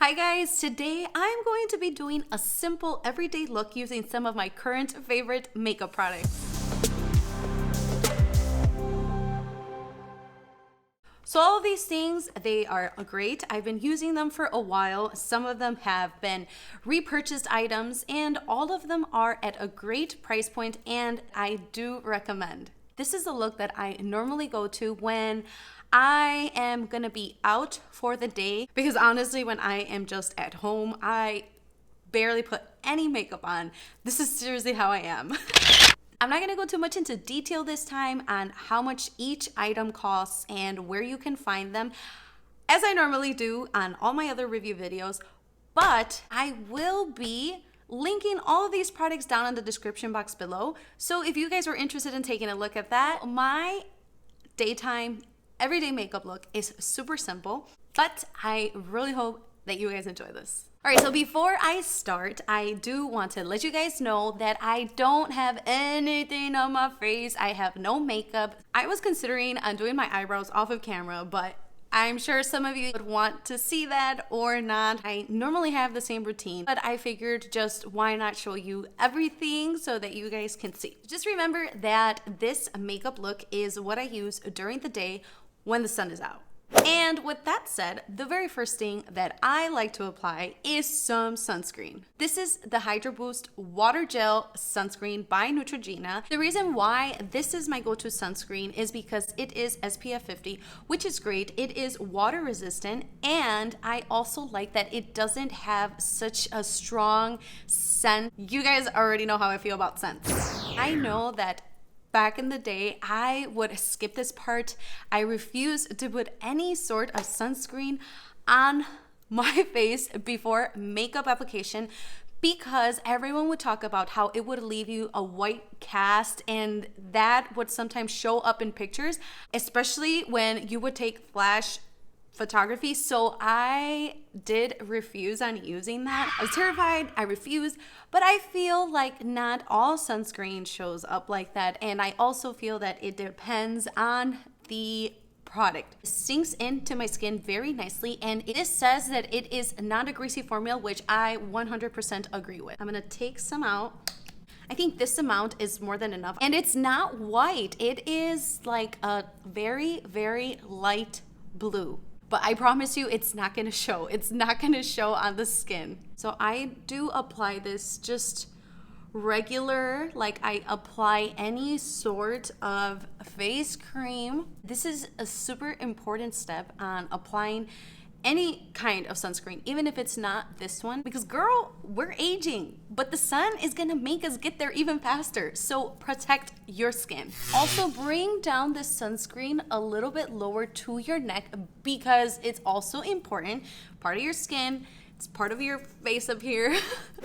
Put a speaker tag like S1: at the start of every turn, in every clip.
S1: Hi guys, today I'm going to be doing a simple everyday look using some of my current favorite makeup products. So all of these things, they are great. I've been using them for a while. Some of them have been repurchased items and all of them are at a great price point and I do recommend. This is a look that I normally go to when I am gonna be out for the day because honestly, when I am just at home, I barely put any makeup on. This is seriously how I am. I'm not gonna go too much into detail this time on how much each item costs and where you can find them, as I normally do on all my other review videos, but I will be linking all of these products down in the description box below. So if you guys are interested in taking a look at that, my daytime everyday makeup look is super simple, but I really hope that you guys enjoy this. All right, so before I start, I do want to let you guys know that I don't have anything on my face. I have no makeup. I was considering on doing my eyebrows off of camera, but I'm sure some of you would want to see that or not. I normally have the same routine, but I figured just why not show you everything so that you guys can see. Just remember that this makeup look is what I use during the day when the sun is out. And with that said, the very first thing that I like to apply is some sunscreen. This is the Hydro Boost Water Gel Sunscreen by Neutrogena. The reason why this is my go-to sunscreen is because it is SPF 50, which is great. It is water resistant, and I also like that it doesn't have such a strong scent. You guys already know how I feel about scents. I know that back in the day, I would skip this part. I refuse to put any sort of sunscreen on my face before makeup application because everyone would talk about how it would leave you a white cast and that would sometimes show up in pictures, especially when you would take flash photography. So I did refuse on using that. I was terrified, I refused, but I feel like not all sunscreen shows up like that. And I also feel that it depends on the product. It sinks into my skin very nicely, and it says that it is not a greasy formula, which I 100% agree with. I'm gonna take some out. I think this amount is more than enough. And it's not white, it is like a very, very light blue. But I promise you it's not gonna show. It's not gonna show on the skin. So I do apply this just regular, like I apply any sort of face cream. This is a super important step on applying any kind of sunscreen, even if it's not this one, because girl, we're aging, but the sun is gonna make us get there even faster. So protect your skin. Also bring down this sunscreen a little bit lower to your neck because it's also important, part of your skin, it's part of your face up here.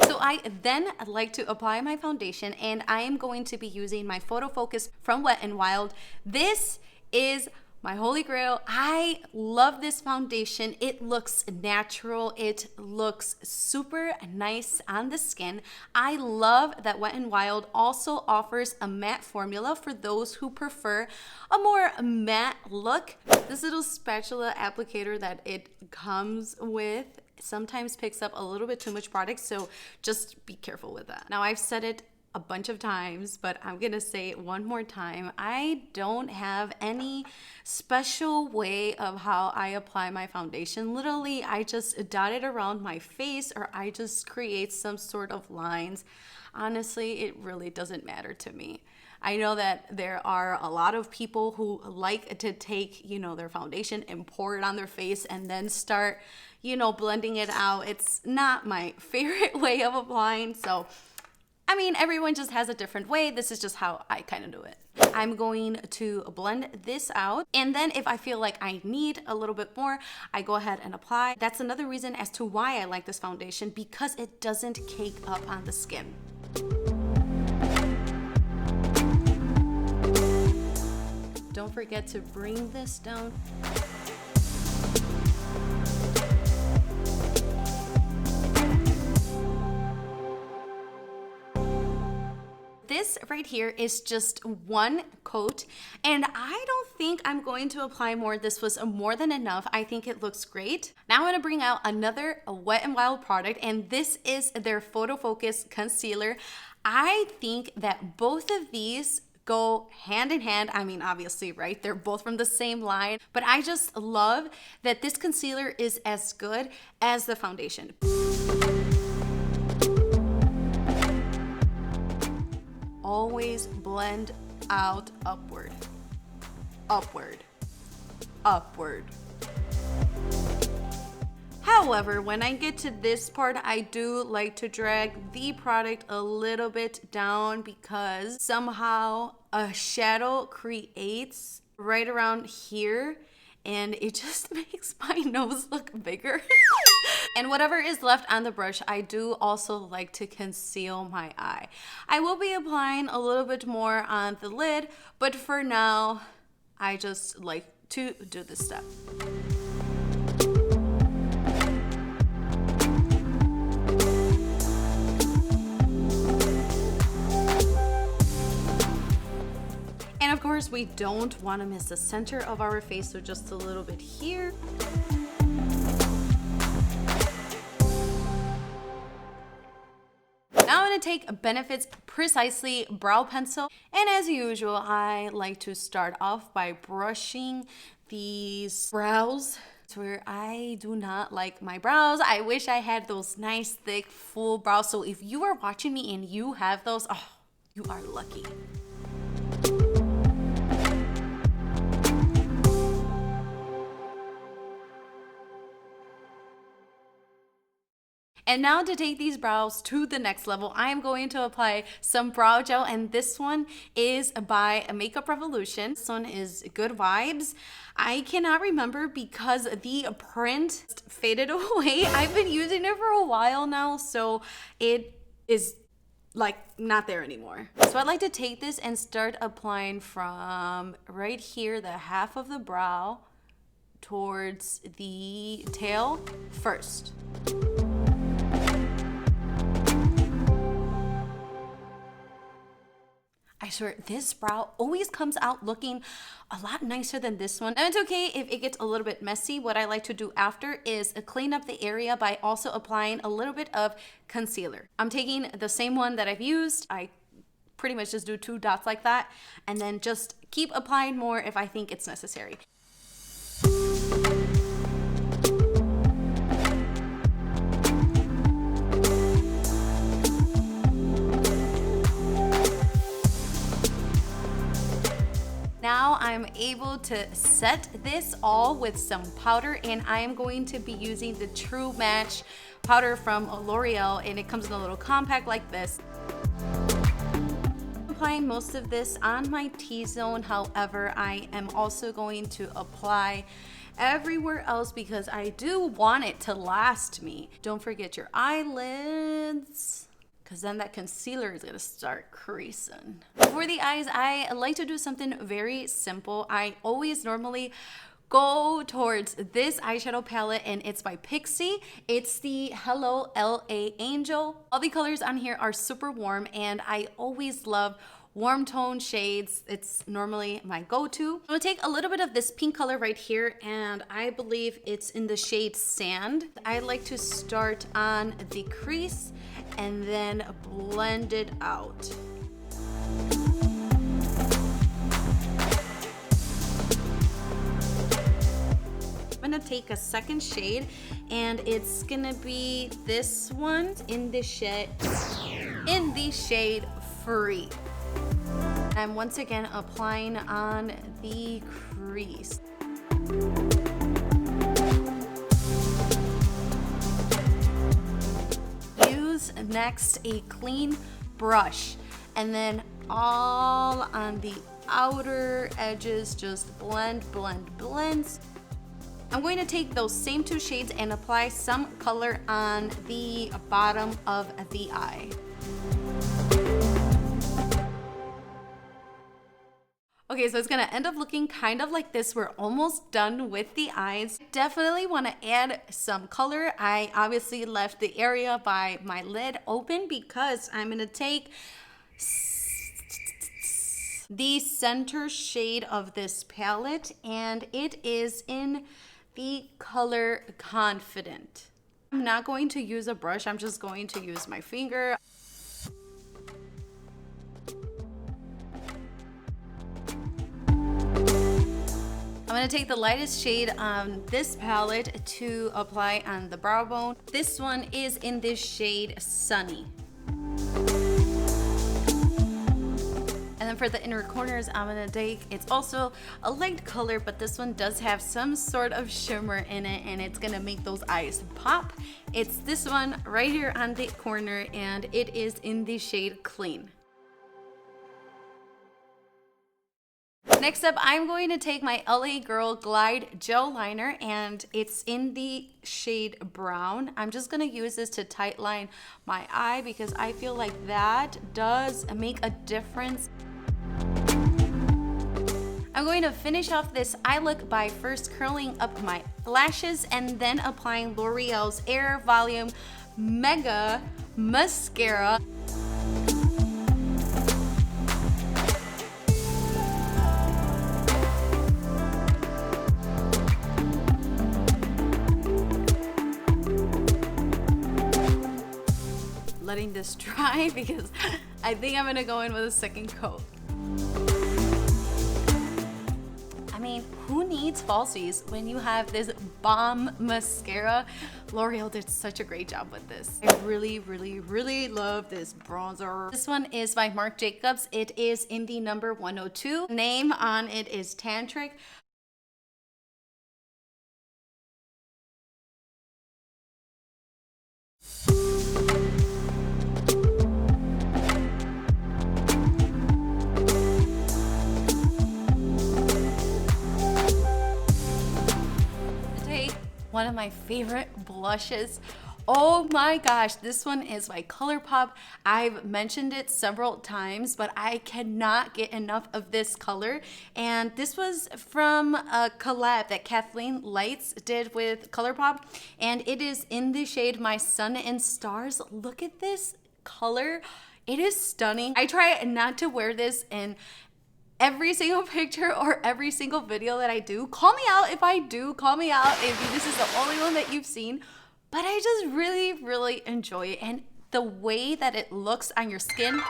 S1: So I then like to apply my foundation, and I am going to be using my Photo Focus from Wet n Wild. This is my holy grail. I love this foundation. It looks natural. It looks super nice on the skin. I love that Wet n Wild also offers a matte formula for those who prefer a more matte look. This little spatula applicator that it comes with sometimes picks up a little bit too much product, so just be careful with that. Now, I've said it a bunch of times, but I'm gonna say it one more time. I don't have any special way of how I apply my foundation. Literally, I just dot it around my face or I just create some sort of lines. Honestly, it really doesn't matter to me. I know that there are a lot of people who like to take, their foundation and pour it on their face and then start, blending it out. It's not my favorite way of applying, so I mean, everyone just has a different way. This is just how I kind of do it. I'm going to blend this out. And then if I feel like I need a little bit more, I go ahead and apply. That's another reason as to why I like this foundation, because it doesn't cake up on the skin. Don't forget to bring this down. This this right here is just one coat, and I don't think I'm going to apply more. This was more than enough. I think it looks great. Now I'm going to bring out another Wet n Wild product, and this is their Photo Focus Concealer. I think that both of these go hand in hand. I mean, obviously, right? They're both from the same line, but I just love that this concealer is as good as the foundation. Always blend out upward, upward, upward. However, when I get to this part, I do like to drag the product a little bit down because somehow a shadow creates right around here and it just makes my nose look bigger. And whatever is left on the brush, I do also like to conceal my eye. I will be applying a little bit more on the lid, but for now, I just like to do this step. And of course, we don't want to miss the center of our face, so just a little bit here. Now I'm going to take Benefit's Precisely Brow Pencil, and as usual, I like to start off by brushing these brows where I do not like my brows. I wish I had those nice, thick, full brows. So if you are watching me and you have those, oh, you are lucky. And now to take these brows to the next level, I am going to apply some brow gel, and this one is by Makeup Revolution. This one is Good Vibes. I cannot remember because the print faded away. I've been using it for a while now, so it is like not there anymore. So I'd like to take this and start applying from right here, the half of the brow, towards the tail first. I swear, this brow always comes out looking a lot nicer than this one. And it's okay if it gets a little bit messy. What I like to do after is clean up the area by also applying a little bit of concealer. I'm taking the same one that I've used. I pretty much just do 2 dots like that, and then just keep applying more if I think it's necessary. Now I'm able to set this all with some powder, and I am going to be using the True Match powder from L'Oreal, and it comes in a little compact like this. I'm applying most of this on my T-zone, however, I am also going to apply everywhere else because I do want it to last me. Don't forget your eyelids, because then that concealer is gonna start creasing. For the eyes, I like to do something very simple. I always normally go towards this eyeshadow palette, and it's by Pixie. It's the Hello LA Angel. All the colors on here are super warm, and I always love warm tone shades. It's normally my go-to. I'm gonna take a little bit of this pink color right here, and I believe it's in the shade Sand. I like to start on the crease and then blend it out. I'm gonna take a second shade, and it's gonna be this one in the shade Free. I'm once again applying on the crease. Use next a clean brush, and then all on the outer edges, just blend, blend, blend. I'm going to take those same 2 shades and apply some color on the bottom of the eye. Okay, so it's gonna end up looking kind of like this. We're almost done with the eyes. Definitely wanna add some color. I obviously left the area by my lid open because I'm gonna take the center shade of this palette, and it is in the color Confident. I'm not going to use a brush, I'm just going to use my finger. I'm going to take the lightest shade on this palette to apply on the brow bone. This one is in this shade Sunny. And then for the inner corners, I'm gonna take, it's also a light color, but this one does have some sort of shimmer in it, and it's gonna make those eyes pop. It's this one right here on the corner, and it is in the shade Clean. Next up, I'm going to take my LA Girl Glide Gel Liner, and it's in the shade Brown. I'm just gonna use this to tight line my eye because I feel like that does make a difference. I'm going to finish off this eye look by first curling up my lashes and then applying L'Oreal's Air Volume Mega Mascara. Letting this dry because I think I'm gonna go in with a second coat. I mean, who needs falsies when you have this bomb mascara? L'Oreal did such a great job with this. I really, really, really love this bronzer. This one is by Marc Jacobs. It is in the number 102. Name on it is Tantric. One of my favorite blushes. Oh my gosh, this one is by ColourPop. I've mentioned it several times, but I cannot get enough of this color. And this was from a collab that Kathleen Lights did with ColourPop, and it is in the shade My Sun and Stars. Look at this color. It is stunning. I try not to wear this in every single picture or every single video that I do. Call me out if I do. Call me out if this is the only one that you've seen. But I just really, really enjoy it. And the way that it looks on your skin.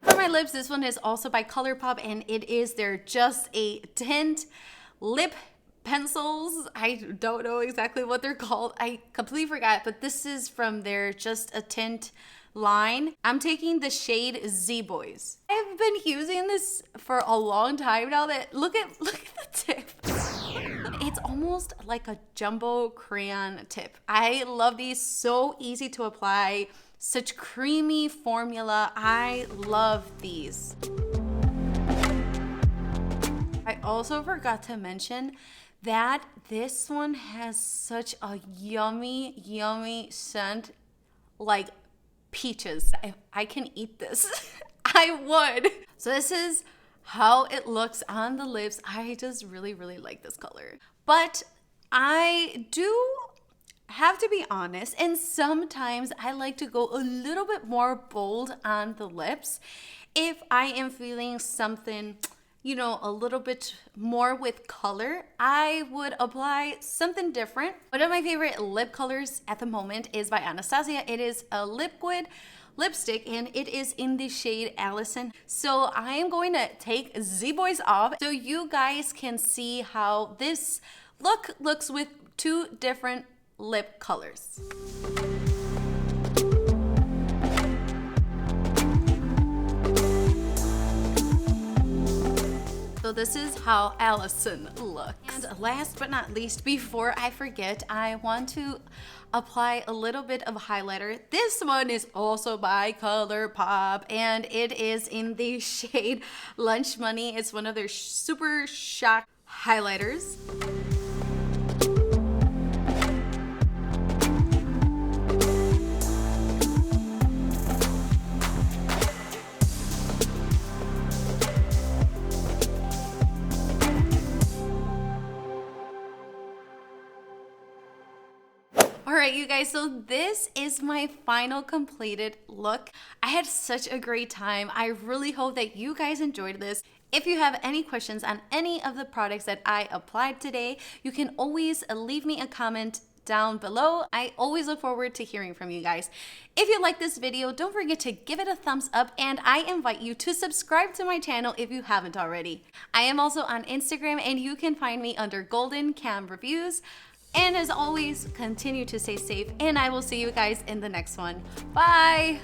S1: For my lips, this one is also by ColourPop, and it is their Just a Tint Lip pencils. I don't know exactly what they're called. I completely forgot, but this is from their Just a Tint line. I'm taking the shade Z Boys. I've been using this for a long time now. That look at the tip. It's almost like a jumbo crayon tip. I love these. So easy to apply. Such creamy formula. I love these. I also forgot to mention that this one has such a yummy, yummy scent, like peaches. If I can eat this, I would. So this is how it looks on the lips. I just really, really like this color. But I do have to be honest, and sometimes I like to go a little bit more bold on the lips if I am feeling something, you know, a little bit more with color. I would apply something different. One of my favorite lip colors at the moment is by Anastasia. It is a liquid lipstick, and it is in the shade Allison. So I am going to take Z Boys off so you guys can see how this look looks with two different lip colors. So this is how Allison looks. And last but not least, before I forget, I want to apply a little bit of highlighter. This one is also by ColourPop, and it is in the shade Lunch Money. It's one of their super shock highlighters. All right, you guys, so this is my final completed look. I had such a great time. I really hope that you guys enjoyed this. If you have any questions on any of the products that I applied today, you can always leave me a comment down below. I always look forward to hearing from you guys. If you like this video, don't forget to give it a thumbs up, and I invite you to subscribe to my channel if you haven't already. I am also on Instagram, and you can find me under Golden Cam Reviews. And as always, continue to stay safe, and I will see you guys in the next one. Bye!